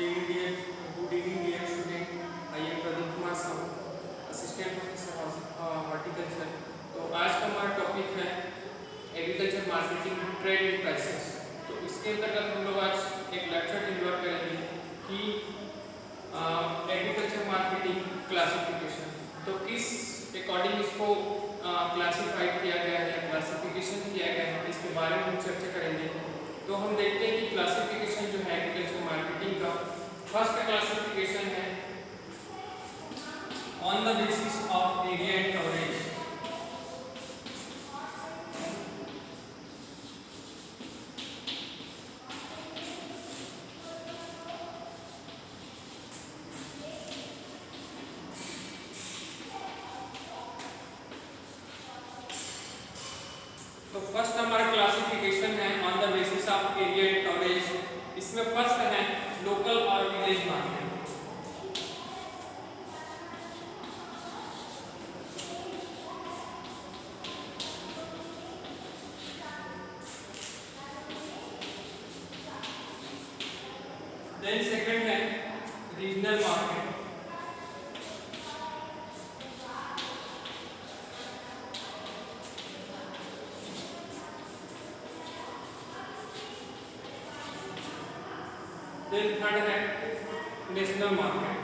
Good evening, dear student. I am Pradeep Kumar Sahu, assistant professor horticulture. तो आज का हमारा टॉपिक है agriculture marketing trade and prices. तो इसके अंतर्गत हम लोग आज एक लेक्चर डिलीवर करेंगे कि एग्रीकल्चर मार्केटिंग क्लासिफिकेशन, तो किस अकॉर्डिंग इसको क्लासिफाइड किया गया है, क्लासिफिकेशन किया गया है, इसके बारे में हम चर्चा करेंगे। तो हम देखते हैं कि क्लासिफिकेशन जो है एग्रीकल्चर मार्केटिंग का फर्स्ट क्लासिफिकेशन है on the basis of area and coverage. तो फर्स्ट हमारा क्लासिफिकेशन है on the basis of area and coverage. इसमें फर्स्ट है लोकल और विलेज मार्केट। देन सेकंड है रीजनल मार्केट। देन थर्ड है नेशनल मार्केट।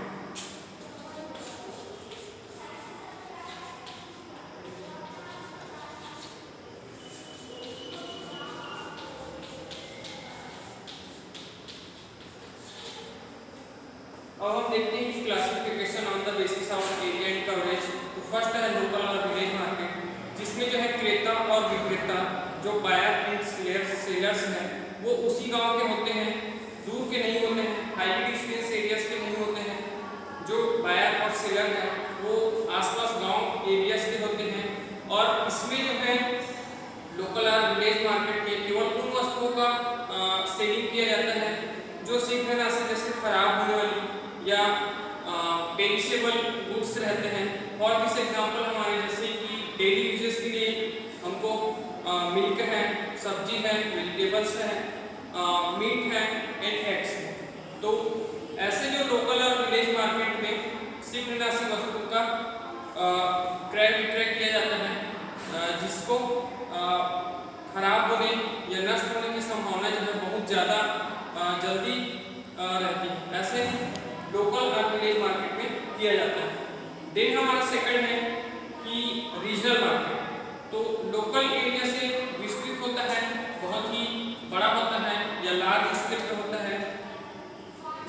अब हम देखते हैं classification on the basis of area and coverage. तो फर्स्ट है लोकल और विलेज मार्केट, जिसमें जो है क्रेता और विक्रेता जो बायर एंड सेलर्स हैं वो उसी गांव के होते हैं, दूर के नहीं होते हैं, हाईली डिस्टेंस एरियाज के नहीं होते हैं। जो बायर और सेलर हैं वो आसपास गांव एरियाज के होते हैं। और इसमें जो है लोकल और विलेज मार्केट में केवल उन वस्तुओं का सेलिंग किया जाता है जो शीघ्र से जैसे खराब होने वाली या पेरिशेबल गुड्स रहते हैं। और दिस एग्जांपल हमारे जैसे कि डेली यूजेस के लिए हमको मिल्क है, सब्जी है, वेजिटेबल्स है, मीट है एंड एग्स है। तो ऐसे जो लोकल और विलेज मार्केट में शीघ्रनाशी वस्तु का क्रय विक्रय किया जाता है, जिसको खराब होने या नष्ट होने की संभावना जो है बहुत ज़्यादा जल्दी रहती है। ऐसे लोकल और विलेज मार्केट में किया जाता है। देन हमारा सेकंड है कि रीजनल मार्केट। तो लोकल एरिया से विस्तृत होता है, बहुत ही बड़ा होता है या लार्ज स्केल पे होता है,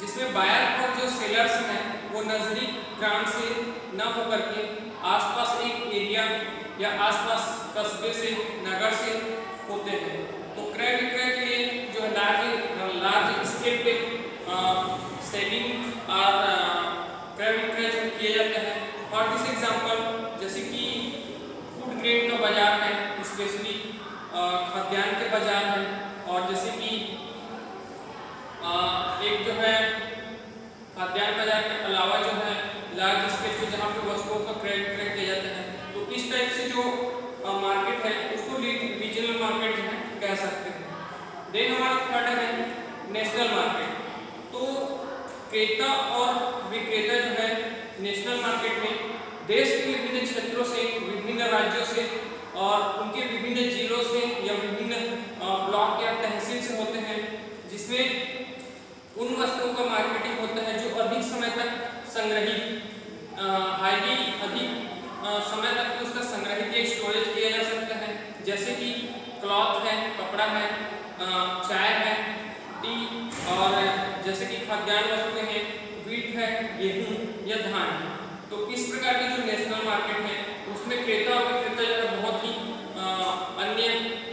जिसमें बायर और जो सेलर्स हैं वो नजदीक ग्राम से न होकर के आसपास एक एरिया या आसपास कस्बे से, नगर से होते हैं। तो क्रय विक्रय के लिए जो है लार्ज स्केल पे सेलिंग और क्रय विक्रय जो किया जाता है। और दिस एग्जांपल जैसे कि फूड ग्रेन का बाजार है, स्पेशली खाद्यान्न के बाजार है, और जैसे कि एक जो है खाद्यान्न बाजार के अलावा जो है लार्ज स्केल पे जहाँ पे वस्तुओं का क्रय विक्रय किया जाता है। तो इस टाइप से जो मार्केट है उसको रीजनल मार्केट जो है कह सकते हैं। देन हमारा थर्ड है नेशनल मार्केट। तो क्रेता और विक्रेता जो है नेशनल मार्केट में देश के विभिन्न क्षेत्रों से, विभिन्न राज्यों से और उनके विभिन्न जिलों से या विभिन्न ब्लॉक या तहसील से होते हैं, जिसमें उन वस्तुओं का मार्केटिंग होता है जो अधिक समय तक संग्रहित, हाईली अधिक समय तक उसका संग्रहित या स्टोरेज किया जा सकता है। जैसे कि क्लॉथ है, कपड़ा है, चाय है, टी, और जैसे कि खाद्यान्न वस्तुएं हैं, व्हीट है, गेहूं या धान है। तो इस प्रकार की जो नेशनल मार्केट है उसमें क्रेता और विक्रेता जो है बहुत ही अन्य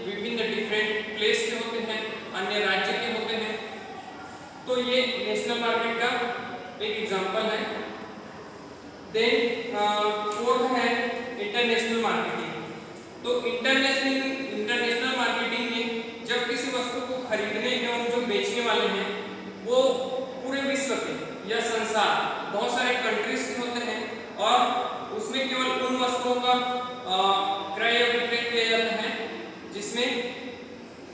विभिन्न डिफरेंट प्लेस के होते हैं, अन्य राज्य के होते हैं। तो ये नेशनल मार्केट का एक एग्जांपल है। देन फोर्थ है इंटरनेशनल मार्केटिंग। तो इंटरनेशनल मार्केटिंग में जब किसी वस्तु को खरीदने एवं जो बेचने वाले हैं वो पूरे विश्व के या संसार बहुत सारे कंट्रीज के होते हैं, और उसमें केवल उन वस्तुओं का क्रय विक्रय किया जाता है जिसमें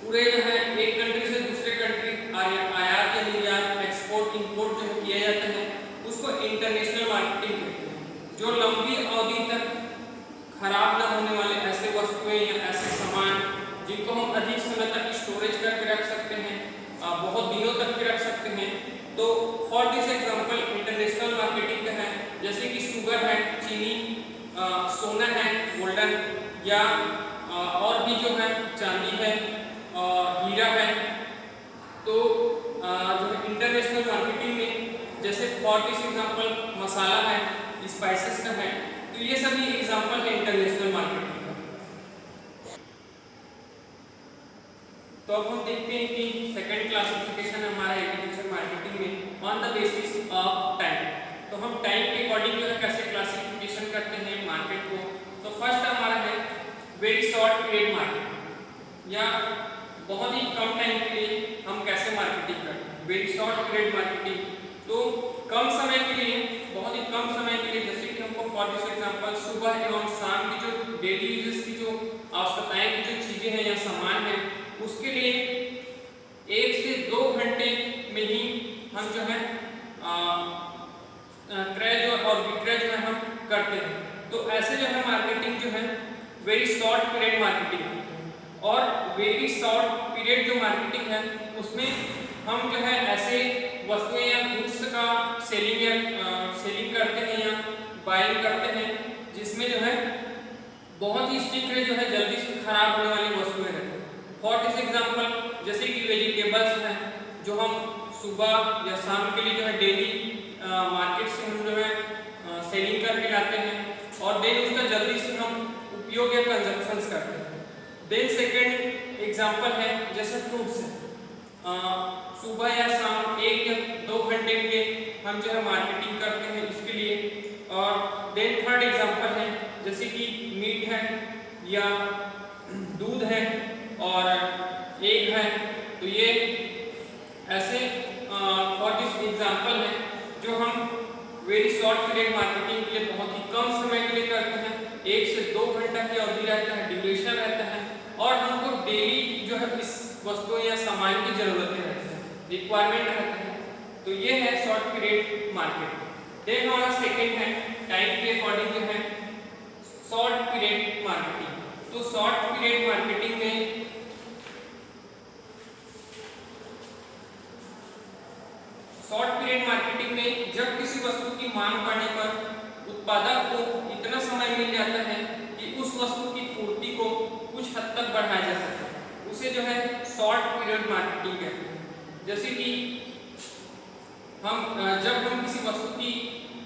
पूरे जो है एक कंट्री से दूसरे कंट्री आयात या निर्यात, एक्सपोर्ट इंपोर्ट बहुत अधिक समय तक स्टोरेज करके रख सकते हैं, बहुत दिनों तक के रख सकते हैं। तो for this example international marketing का है, जैसे कि शुगर है, चीनी, सोना है, गोल्डन, या और भी जो है चांदी है, हीरा है। तो जो इंटरनेशनल मार्केटिंग में जैसे फॉर दिस एग्जांपल मसाला है, स्पाइसेस का है, तो ये सभी एग्जांपल है इंटरनेशनल मार्केटिंग का। तो अब हम देखते हैं कि सेकंड क्लासिफिकेशन हमारा एग्रीकल्चर मार्केटिंग में on the basis of time. तो हम टाइम के अकॉर्डिंग जो है कैसे क्लासिफिकेशन करते हैं मार्केट को। तो फर्स्ट हमारा है वेरी शॉर्ट पीरियड मार्केट, या बहुत ही कम टाइम के लिए हम कैसे मार्केटिंग करते हैं। वेरी शॉर्ट पीरियड मार्केटिंग, तो कम समय के लिए, बहुत ही कम समय के लिए, जैसे कि हमको फॉर दिस एग्जांपल सुबह एवं शाम की जो डेली यूजेस की जो आवश्यकताएं की जो चीजें हैं या सामान है, उसके लिए 1 से 2 घंटे में ही हम जो है क्रय और विक्रय जो है हम करते हैं। तो ऐसे जो है मार्केटिंग जो है वेरी शॉर्ट पीरियड मार्केटिंग होती है। और वेरी शॉर्ट पीरियड जो मार्केटिंग है उसमें हम जो है ऐसे वस्तुएं या गुड्स का सेलिंग करते हैं या बाइंग करते हैं जिसमें जो है बहुत ही शीघ्र जो है जल्दी से खराब होने वाली वस्तुएं रहती हैं। फॉर दिस एग्जांपल जैसे कि वेजिटेबल्स हैं जो हम सुबह या शाम के लिए जो है डेली मार्केट से हम जो है सेलिंग करके लाते हैं और देन उसका जल्दी से हम उपयोग या कंजप्शंस करते हैं। देन सेकंड एग्जांपल है जैसे फ्रूट्स है, सुबह या शाम 1 या 2 घंटे के लिए हम जो है मार्केटिंग करते हैं इसके लिए। और देन थर्ड एग्जांपल है जैसे कि मीट है या दूध है और एग है। तो ये ऐसे फॉर दिस एग्जांपल है जो हम वेरी शॉर्ट पीरियड मार्केटिंग के लिए बहुत ही कम समय के लिए करते हैं। 1 से 2 घंटा की अवधि रहता है, ड्यूरेशन रहता है और हमको डेली जो है इस वस्तु या सामान की जरूरतें रहती हैं, रिक्वायरमेंट रहता है। तो ये है शॉर्ट पीरियड मार्केट। देन हमारा सेकेंड है टाइम के अकॉर्डिंग जो है शॉर्ट पीरियड मार्केटिंग। तो शॉर्ट पीरियड मार्केटिंग में जब किसी वस्तु की मांग बढ़ने पर उत्पादक को इतना समय मिल जाता है कि उस वस्तु की पूर्ति को कुछ हद तक बढ़ाया जा सकता है, उसे जो है शॉर्ट पीरियड मार्केटिंग कहते हैं। जैसे कि जब हम किसी वस्तु की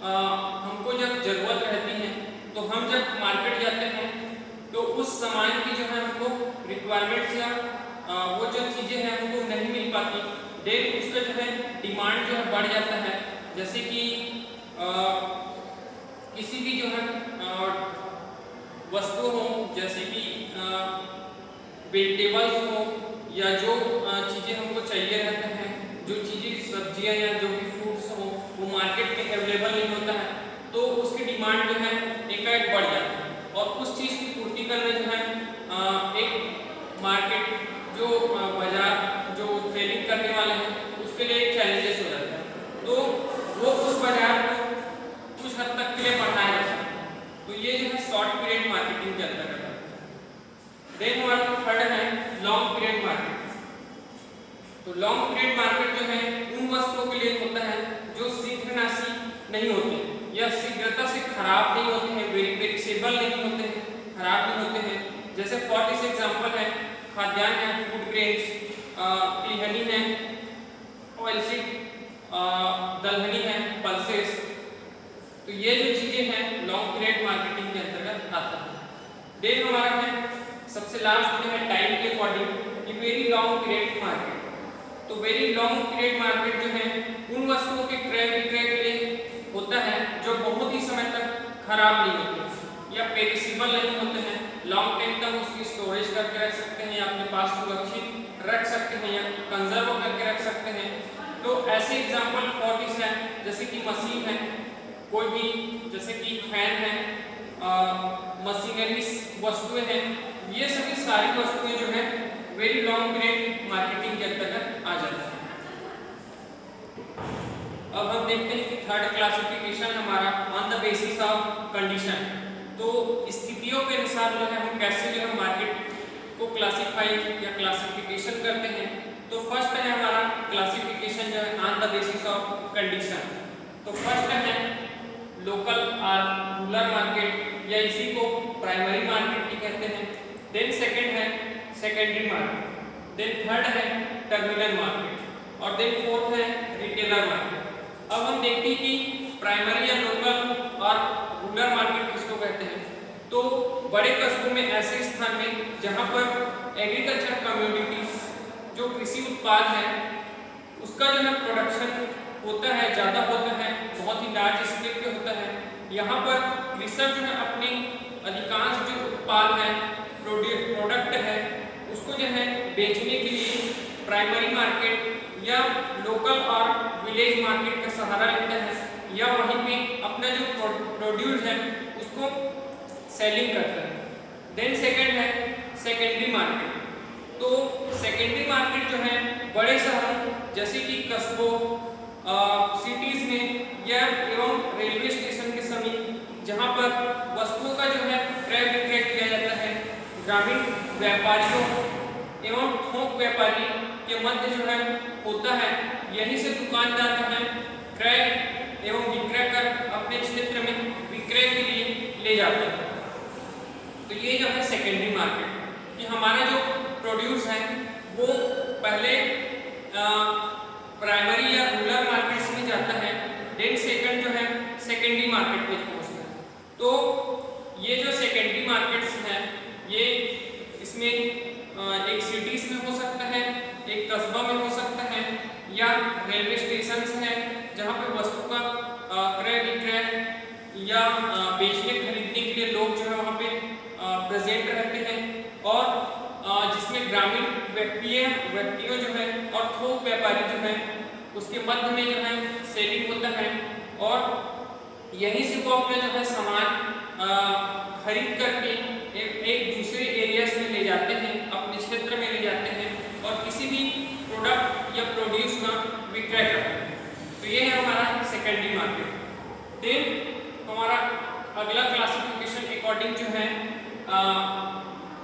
हमको जब जरूरत रहती है तो हम जब मार्केट जाते हैं तो उस सामान की जो है हमको रिक्वायरमेंट्स या वो जो चीज़ें हैं हमको नहीं मिल पाती, देन उसका जो है डिमांड जो है बढ़ जाता है। जैसे कि किसी भी जो है वस्तु हो, जैसे कि वेजिटेबल्स हो या जो चीज़ें हमको चाहिए रहते हैं, जो चीज़ें सब्जियां या जो भी फ्रूट्स हो वो मार्केट में अवेलेबल नहीं होता है, तो उसकी डिमांड जो है एकाएक बढ़ जाती है और उस चीज़ की पूर्ति करने जो है एक मार्केट जो बाजार जो सेलिंग करने वाले हैं उसके लिए एक चैलेंजेस हो जाता है। तो वो उस बाजार को कुछ हद तक के लिए बढ़ाया जा सकता है। तो ये जो है शॉर्ट पीरियड मार्केटिंग के अंतर्गत आता है। देन हमारा थर्ड है लॉन्ग पीरियड मार्केट। तो लॉन्ग पीरियड मार्केट जो है उन वस्तुओं के लिए होता है जो शीघ्रनाशी नहीं होते या शीघ्रता से खराब नहीं होते हैं, पेरिशेबल नहीं होते हैं, खराब नहीं होते हैं। जैसे फॉर दिस एग्जांपल है खाद्यान्न है, फूड ग्रेन्स, तिलहनी है, ऑयलसीड, दलहनी है, पल्सेस। तो ये जो चीजें हैं लॉन्ग पीरियड मार्केटिंग के अंतर्गत आता है। देन हमारा है सबसे लास्ट जो है टाइम के according very long period market. तो वेरी लॉन्ग पीरियड मार्केट जो है उन वस्तुओं के क्रय विक्रय के लिए होता है जो बहुत ही समय तक खराब नहीं होते या पेरिशेबल नहीं होते हैं, लॉन्ग टाइम तक उसकी स्टोरेज करके रख सकते हैं या अपने पास सुरक्षित रख सकते हैं या कंजर्व करके रख सकते हैं। तो ऐसे एग्जांपल फॉर दिस है जैसे कि मशीन है, कोई भी जैसे कि फैन है, मशीनरी वस्तुएं हैं, ये सभी सारी वस्तुएं जो है वेरी लॉन्ग पीरियड मार्केटिंग के अंतर्गत आ जाती है। अब हम देखते हैं कि थर्ड क्लासिफिकेशन हमारा on the basis of condition. तो स्थितियों के अनुसार जो है हम कैसे जो है मार्केट को क्लासिफाई या क्लासिफिकेशन करते हैं। तो फर्स्ट है हमारा क्लासिफिकेशन जो है on the basis of condition. तो फर्स्ट है लोकल और रूरल मार्केट या इसी को प्राइमरी मार्केट भी कहते हैं। देन सेकंड है सेकेंडरी मार्केट, देन थर्ड है टर्मिनल मार्केट और देन फोर्थ है रिटेलर मार्केट। अब हम देखते हैं कि प्राइमरी या लोकल और रूरल मार्केट किसको कहते हैं। तो बड़े कस्बों में ऐसे स्थान में जहां पर एग्रीकल्चर कम्युनिटीज जो कृषि उत्पाद है उसका जो है प्रोडक्शन होता है, ज़्यादा होता है, बहुत ही लार्ज स्केल पे होता है। यहाँ पर कृषक जो है अपनी अधिकांश जो उत्पाद है प्रोडक्ट है उसको जो है बेचने के लिए प्राइमरी मार्केट या लोकल और विलेज मार्केट का सहारा लेता है या वहीं पे अपना जो प्रोड्यूस है उसको सेलिंग करता है। देन सेकंड है सेकेंडरी मार्केट। तो सेकेंडरी मार्केट जो है बड़े शहरों जैसे कि कस्बों सिटीज में या एवं रेलवे स्टेशन के समीप जहां पर वस्तुओं का जो है क्रय विक्रय किया जाता है, ग्रामीण व्यापारियों एवं थोक व्यापारी के मध्य जो है होता है। यहीं से दुकानदार जो है क्रय एवं विक्रय कर अपने क्षेत्र में विक्रय के लिए ले जाते हैं। तो ये जो है सेकेंडरी मार्केट कि हमारा जो प्रोड्यूस है वो पहले प्राइमरी या रूरल मार्केट्स में जाता है, देन सेकंड जो है सेकेंडरी मार्केट में पहुंचता है। तो ये जो सेकेंडरी मार्केट्स हैं ये इसमें एक सिटीज में हो सकता है, एक कस्बा में हो सकता है या रेलवे स्टेशंस हैं जहाँ पे वस्तु का क्रय विक्रय या बेचने खरीदने के लिए लोग जो है वहाँ पे प्रेजेंट रहते हैं और जिसमें ग्रामीण व्यक्तियों जो है और थोक व्यापारी जो है उसके मध्य में जो है सेलिंग होता है और यहीं से वो अपना जो है सामान खरीद करके एक दूसरे एरियाज में ले जाते हैं, अपने क्षेत्र में ले जाते हैं और किसी भी प्रोडक्ट या प्रोड्यूस का विक्रय करते हैं। तो ये है हमारा सेकेंडरी मार्केट। देन हमारा अगला क्लासिफिकेशन अकॉर्डिंग जो है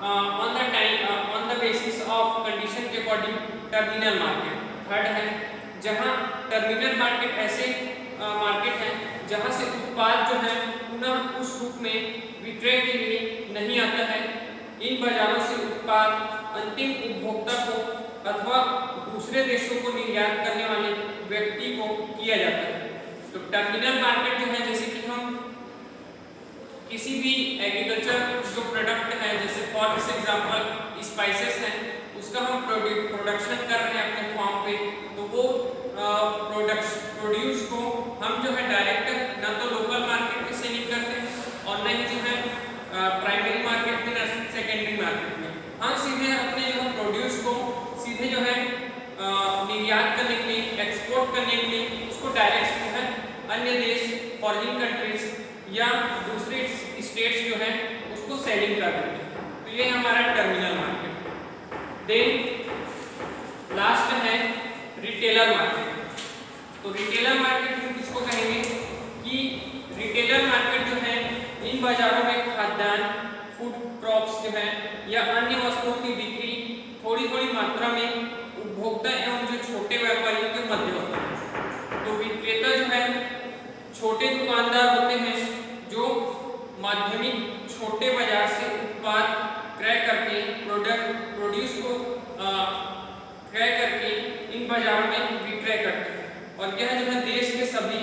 on the basis of condition के अकॉर्डिंग टर्मिनल मार्केट थर्ड है, जहां टर्मिनल मार्केट ऐसे मार्केट है जहां से उत्पाद जो है पुनः उस रूप में विक्रय के लिए नहीं आता है। इन बाजारों से उत्पाद अंतिम उपभोक्ता को अथवा दूसरे देशों को निर्यात करने वाले व्यक्ति को किया जाता है। तो टर्मिनल मार्केट जो है जैसे कि हम किसी भी एग्रीकल्चर जो प्रोडक्ट है जैसे फॉर एग्जांपल स्पाइसेस हैं उसका हम प्रोडक्शन कर रहे हैं अपने फार्म पे, तो वो प्रोड्यूस को हम जो है डायरेक्ट ना तो लोकल मार्केट में सेलिंग करते हैं और न ही जो है प्राइमरी मार्केट में ना सेकेंडरी मार्केट में, हम सीधे अपने जो है प्रोड्यूस को सीधे जो है निर्यात करने के लिए, एक्सपोर्ट करने के लिए उसको डायरेक्ट जो है अन्य देश फॉरेन कंट्रीज या दूसरे स्टेट्स जो है उसको सेलिंग कर देते हैं। तो ये हमारा टर्मिनल मार्केट। देन लास्ट है रिटेलर मार्केट। तो रिटेलर मार्केट हम किसको कहेंगे कि रिटेलर मार्केट जो है इन बाजारों में खाद्यान्न, फूड क्रॉप्स जो है या अन्य वस्तुओं की बिक्री थोड़ी थोड़ी मात्रा में उपभोक्ता एवं जो छोटे व्यापारियों के मध्य होता है। तो विक्रेता जो है छोटे दुकानदार होते हैं जो माध्यमिक छोटे बाजार से उत्पाद क्रय करके प्रोड्यूस को क्रय करके इन बाजारों में विक्रय करते हैं और यह जो है देश के सभी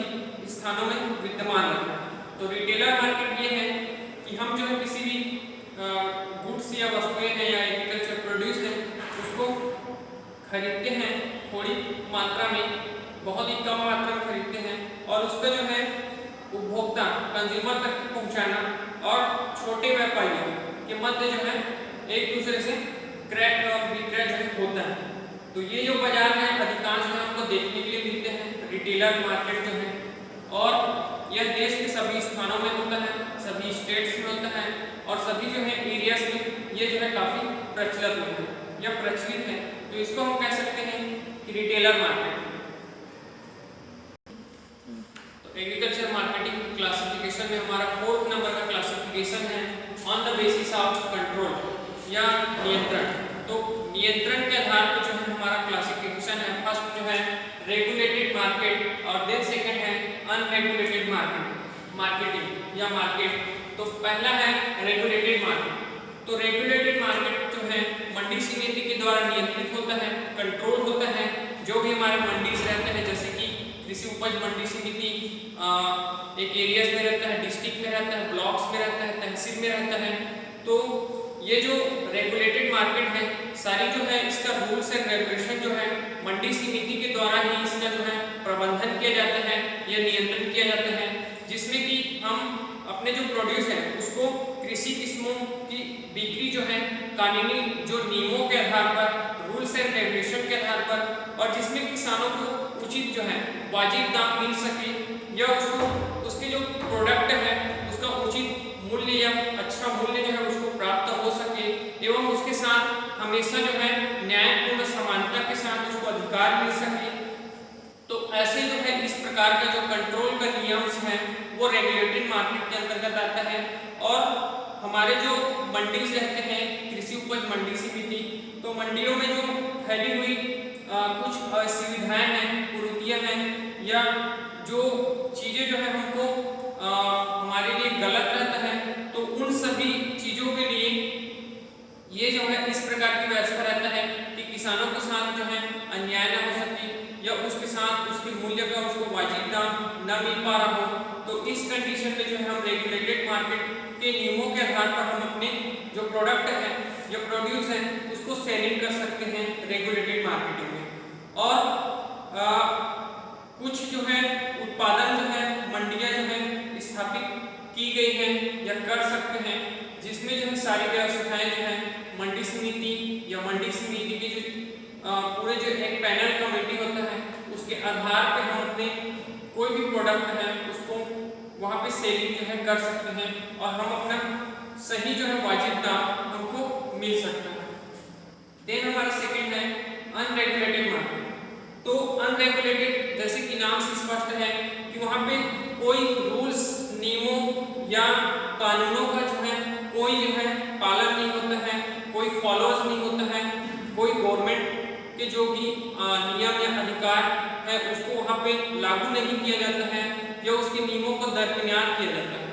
स्थानों में विद्यमान रहता है। तो रिटेलर मार्केट ये है कि हम जो है किसी भी गुड्स या वस्तुएं हैं या एग्रीकल्चर प्रोड्यूस है उसको खरीदते हैं थोड़ी मात्रा में, बहुत ही कम मात्रा में खरीदते हैं और उसका जो है उपभोक्ता कंज्यूमर तक पहुंचाना और छोटे व्यापारियों के मध्य जो है एक दूसरे से क्रय और विक्रय जो है होता है। तो ये जो बाजार है अधिकांश में हमको देखने के लिए मिलते हैं रिटेलर मार्केट जो है और यह देश के सभी स्थानों में होता है, सभी स्टेट्स में होता है और सभी जो है एरियाज में ये जो है काफ़ी प्रचलित में है या प्रचलित है। तो इसको हम कह सकते हैं कि retailer market. Agriculture marketing classification में हमारा 4th नंबर का क्लासिफिकेशन है on the basis of control. या नियंत्रण। तो नियंत्रण के आधार पर जो है हमारा क्लासिफिकेशन है, फर्स्ट जो है रेगुलेटेड मार्केट और देन सेकंड है अनरेगुलेटेड मार्केटिंग या मार्केट। तो पहला है रेगुलेटेड मार्केट। तो रेगुलेटेड मार्केट जो है मंडी समिति के द्वारा नियंत्रित होता है, कंट्रोल होता है। जो भी हमारे मंडीज रहते हैं, जैसे कि कृषि उपज मंडी समिति एक एरियाज में रहता है, डिस्ट्रिक्ट में रहता है, ब्लॉक्स में रहता है, तहसील में रहता है। तो ये जो रेगुलेटेड मार्केट है, सारी जो है इसका रूल्स एंड रेगुलेशन जो है मंडी समिति के द्वारा ही इसका जो है प्रबंधन किया जाता है या नियंत्रण किया जाता है, जिसमें कि हम अपने जो प्रोड्यूस है उसको कृषि किस्मों की बिक्री जो है कानूनी जो नियमों के आधार पर, रूल्स एंड रेगुलेशन के आधार पर, और जिसमें किसानों को उचित जो है वाजिब दाम मिल सके या उसको उसके जो प्रोडक्ट है उसका उचित मूल्य या अच्छा मूल्य जो है उसको प्राप्त हो सके, एवं उसके साथ हमेशा जो है न्यायपूर्ण समानता के साथ उसको अधिकार मिल सके। तो ऐसे जो है इस प्रकार का जो कंट्रोल का नियम्स है वो रेगुलेटेड मार्केट के अंतर्गत आता है। और हमारे जो मंडीज रहते हैं, कृषि उपज मंडी समिति, तो मंडियों में जो फैली हुई कुछ असुविधाएं हैं, कुरीतियां हैं, या जो चीजें जो है हमको हमारे लिए गलत रहता है, तो उन सभी चीजों के लिए ये जो है इस प्रकार की व्यवस्था रहता है कि किसानों के साथ जो है अन्याय न हो सके या उसके साथ उसके मूल्य का उसको वाजिब दाम न मिल पा रहा हो। तो इस कंडीशन में जो है हम रेगुलेटेड मार्केट के नियमों के आधार पर हम अपने जो प्रोडक्ट है या प्रोड्यूस है उसको सेलिंग कर सकते हैं रेगुलेटेड मार्केटिंग में। और कुछ जो है उत्पादन जो है मंडियां जो है स्थापित की गई हैं या कर सकते हैं, जिसमें जो है सारी व्यवस्थाएं जो है मंडी समिति या मंडी समिति के जो पूरे जो एक पैनल कमेटी होता है उसके आधार पे हम अपने कोई भी प्रोडक्ट है उसको वहाँ पे सेलिंग जो है कर सकते हैं और हम अपना सही जो है वाजिब दाम हमको मिल सकता है। देन हमारा सेकंड है अनरेगुलेटेड मार्केट। तो अनरेगुलेटेड जैसे कि नाम से स्पष्ट है कि वहाँ पे कोई रूल्स, नियमों या कानूनों का जो है कोई जो है पालन नहीं होता है, कोई फॉलोअर्स नहीं होता है, कोई गवर्नमेंट के जो भी नियम या अधिकार है उसको वहाँ पे लागू नहीं किया जाता है या उसके नियमों को दरकिनार किया जाता है।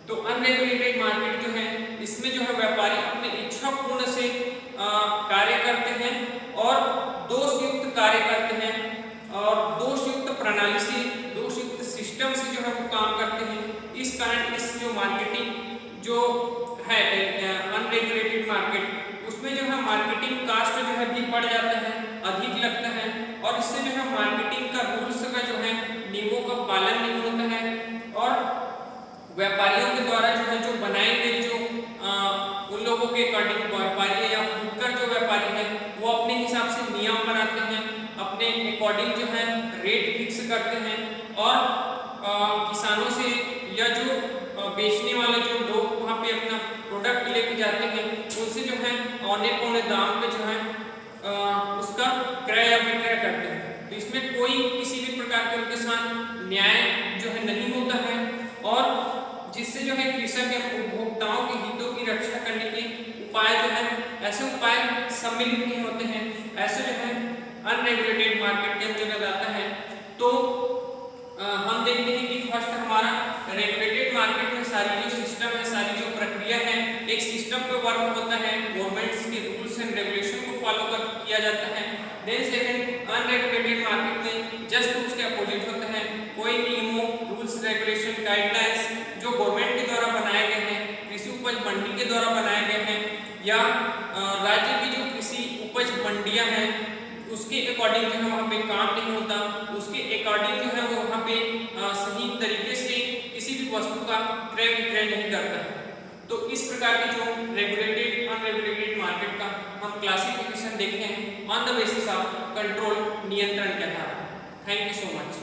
तो अनरेगुलेटेड मार्केट जो है इसमें जो है व्यापारी अपने इच्छा पूर्ण से कार्य करते हैं और दोषयुक्त कार्य करते हैं और दोषयुक्त प्रणाली से, दोषयुक्त सिस्टम से जो है वो काम करते हैं। इस कारण इस जो मार्केटिंग जो है अनरेगुलेटेड मार्केट उसमें जो है मार्केटिंग कास्ट जो है भी बढ़ जाता है, अधिक लगता है, और इससे जो है मार्केटिंग का रूल्स का जो है नियमों का पालन नहीं होता है और व्यापारियों के द्वारा जो है जो बनाए गए जो उन लोगों के अकॉर्डिंग व्यापारी या फुटकर जो व्यापारी है वो अपने हिसाब से नियम बनाते हैं, अपने अकॉर्डिंग जो है रेट फिक्स करते हैं और किसानों से या जो बेचने वाले जो लोग वहाँ पे अपना प्रोडक्ट लेके जाते हैं उनसे जो है औने पौने दाम पे जो है उसका क्रय या विक्रय करते हैं। तो इसमें कोई किसी भी प्रकार के उनके साथ न्याय जो है नहीं होता है और जिससे जो है कृषक एवं उपभोक्ताओं के हितों की रक्षा करने के उपाय जो है ऐसे उपाय सम्मिलित नहीं होते हैं, ऐसे जो है अनरेगुलेटेड मार्केट के अंतर्गत आता है। तो हम देखते हैं कि फर्स्ट हमारा रेगुलेटेड मार्केट में सारी जो सिस्टम है, सारी जो प्रक्रिया है एक सिस्टम पे वर्क होता है, गवर्नमेंट्स के रूल्स एंड रेगुलेशन को फॉलो कर किया जाता है। देन सेकंड अनरेगुलेटेड मार्केट में जस्ट उसके अपोजिट होता है, कोई नियमों, रूल्स, रेगुलेशन, गाइडलाइंस जो गवर्नमेंट के द्वारा बनाए गए हैं, कृषि उपज मंडी के द्वारा बनाए गए हैं या राज्य की जो कृषि उपज मंडियां हैं उसके अकॉर्डिंग जो है वहाँ पे काम नहीं होता, उसके अकॉर्डिंग जो है वो वहाँ पे सही तरीके से किसी भी वस्तु का क्रय विक्रय नहीं करता है। तो इस प्रकार के जो रेगुलेटेड अनरेगुलेटेड मार्केट का हम क्लासिफिकेशन देखे हैं on the basis of control, नियंत्रण के आधार पर। Thank you so much.